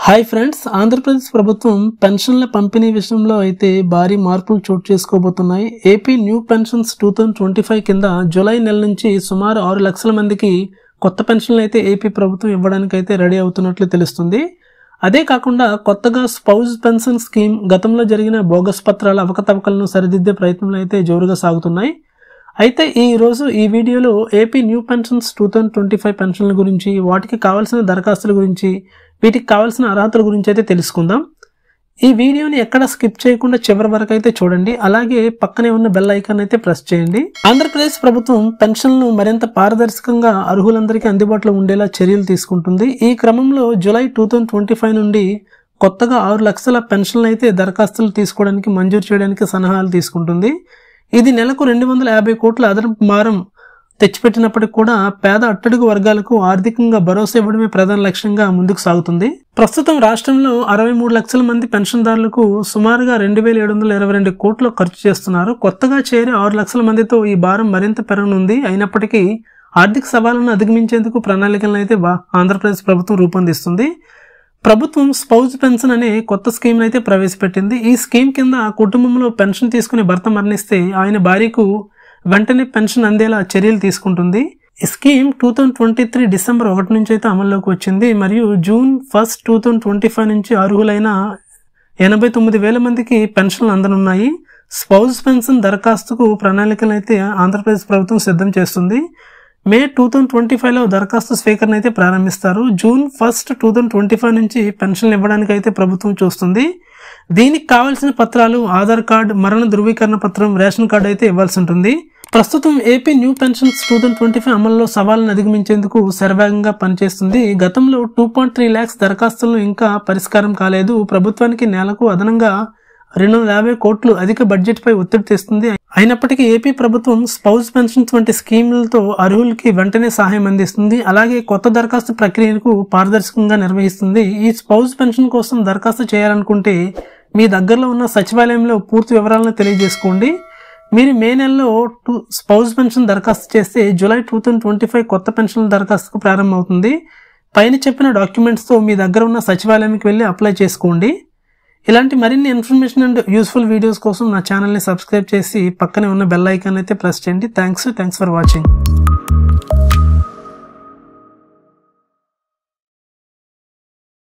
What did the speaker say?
Hi friends, Andhra Pradesh ప్రభుత్వం పెన్షన్ల పంపిణీ విషయంలో అయితే భారీ మార్పులు చోటు చేసుకోబోతున్నాయి. ఏపీ న్యూ పెన్షన్స్ 2025 కింద జూలై నెల నుంచి సుమారు 6 లక్షల మందికి కొత్త పెన్షన్లు అయితే ఏపీ ప్రభుత్వం ఇవ్వడానికి అయితే రెడీ అవుతున్నట్లు తెలుస్తుంది. అదే కాకుండా కొత్తగా స్పౌజ్ పెన్షన్ స్కీమ్ గతంలో జరిగిన బోగస్ పత్రాల అవకతవకలను సరిదిద్దే ప్రయత్నాలు అయితే జోరుగా సాగుతున్నాయి. అయితే ఈ వీడియోలో ఏపీ న్యూ పెన్షన్స్ 2025 పెన్షన్ల గురించి, వాటికి కావాల్సిన దరఖాస్తుల గురించి, వీటికి కావాల్సిన అర్హతల గురించి అయితే తెలుసుకుందాం. ఈ వీడియోని ఎక్కడ స్కిప్ చేయకుండా చివరి వరకు అయితే చూడండి. అలాగే పక్కనే ఉన్న బెల్ ఐకాన్ అయితే ప్రెస్ చేయండి. ఆంధ్రప్రదేశ్ ప్రభుత్వం పెన్షన్లను మరింత పారదర్శకంగా అర్హులందరికీ అందుబాటులో ఉండేలా చర్యలు తీసుకుంటుంది. ఈ క్రమంలో జూలై 2025 నుండి కొత్తగా 6 లక్షల పెన్షన్లు అయితే దరఖాస్తులు తీసుకోవడానికి మంజూరు చేయడానికి సలహాలు తీసుకుంటుంది. ఇది నెలకు 250 కోట్ల అదనపు భారం తెచ్చిపెట్టినప్పటికీ కూడా పేద అట్టడుగు వర్గాలకు ఆర్థికంగా భరోసా ఇవ్వడమే ప్రధాన లక్ష్యంగా ముందుకు సాగుతుంది. ప్రస్తుతం రాష్ట్రంలో 63 లక్షల మంది పెన్షన్దారులకు సుమారుగా 2,722 కోట్లు ఖర్చు చేస్తున్నారు. కొత్తగా చేరి 6 లక్షల మందితో ఈ భారం మరింత పెరగనుంది. అయినప్పటికీ ఆర్థిక సవాళ్లను అధిగమించేందుకు ప్రణాళికలను అయితే ఆంధ్రప్రదేశ్ ప్రభుత్వం రూపొందిస్తుంది. ప్రభుత్వం స్పౌజ్ పెన్షన్ అనే కొత్త స్కీమ్ అయితే ప్రవేశపెట్టింది. ఈ స్కీమ్ కింద కుటుంబంలో పెన్షన్ తీసుకుని భర్త మరణిస్తే ఆయన భార్యకు వెంటనే పెన్షన్ అందేలా చర్యలు తీసుకుంటుంది. ఈ స్కీమ్ 2023 డిసెంబర్ 1 నుంచి అయితే అమల్లోకి వచ్చింది. మరియు జూన్ 1, 2025 నుంచి అర్హులైన 89,000 మందికి పెన్షన్లు అందనున్నాయి. స్పౌజ్ పెన్షన్ దరఖాస్తుకు ప్రణాళికలు అయితే ఆంధ్రప్రదేశ్ ప్రభుత్వం సిద్ధం చేస్తుంది. మే 2025లో దరఖాస్తు స్వీకరణ అయితే ప్రారంభిస్తారు. జూన్ 1, 2025 నుంచి పెన్షన్లు ఇవ్వడానికి అయితే ప్రభుత్వం చూస్తుంది. దీనికి కావాల్సిన పత్రాలు ఆధార్ కార్డు, మరణ ధృవీకరణ పత్రం, రేషన్ కార్డు అయితే ఇవ్వాల్సి ఉంటుంది. ప్రస్తుతం ఏపీ న్యూ పెన్షన్స్ 2025 అమల్లో సవాళ్ళను అధిగమించేందుకు శరవేగంగా పనిచేస్తుంది. గతంలో 2.3 lakhs దరఖాస్తులను ఇంకా పరిష్కారం కాలేదు. ప్రభుత్వానికి నెలకు అదనంగా 250 కోట్లు అధిక బడ్జెట్ పై ఒత్తిడి తెస్తుంది. అయినప్పటికీ ఏపీ ప్రభుత్వం స్పౌజ్ పెన్షన్స్ వంటి స్కీములతో అర్హులకి వెంటనే సహాయం అందిస్తుంది. అలాగే కొత్త దరఖాస్తు ప్రక్రియకు పారదర్శకంగా నిర్వహిస్తుంది. ఈ స్పౌజ్ పెన్షన్ కోసం దరఖాస్తు చేయాలనుకుంటే మీ దగ్గరలో ఉన్న సచివాలయంలో పూర్తి వివరాలను తెలియజేసుకోండి. మీరు మే నెలలో స్పౌజ్ పెన్షన్ దరఖాస్తు చేస్తే జూలై 2025 కొత్త పెన్షన్ల దరఖాస్తుకు ప్రారంభమవుతుంది. పైన చెప్పిన డాక్యుమెంట్స్తో మీ దగ్గర ఉన్న సచివాలయానికి వెళ్ళి అప్లై చేసుకోండి. ఇలాంటి మరిన్ని ఇన్ఫర్మేషన్ అండ్ యూస్ఫుల్ వీడియోస్ కోసం నా ఛానల్ని సబ్స్క్రైబ్ చేసి పక్కనే ఉన్న బెల్ ఐకాన్ అయితే ప్రెస్ చేయండి. Thanks for watching.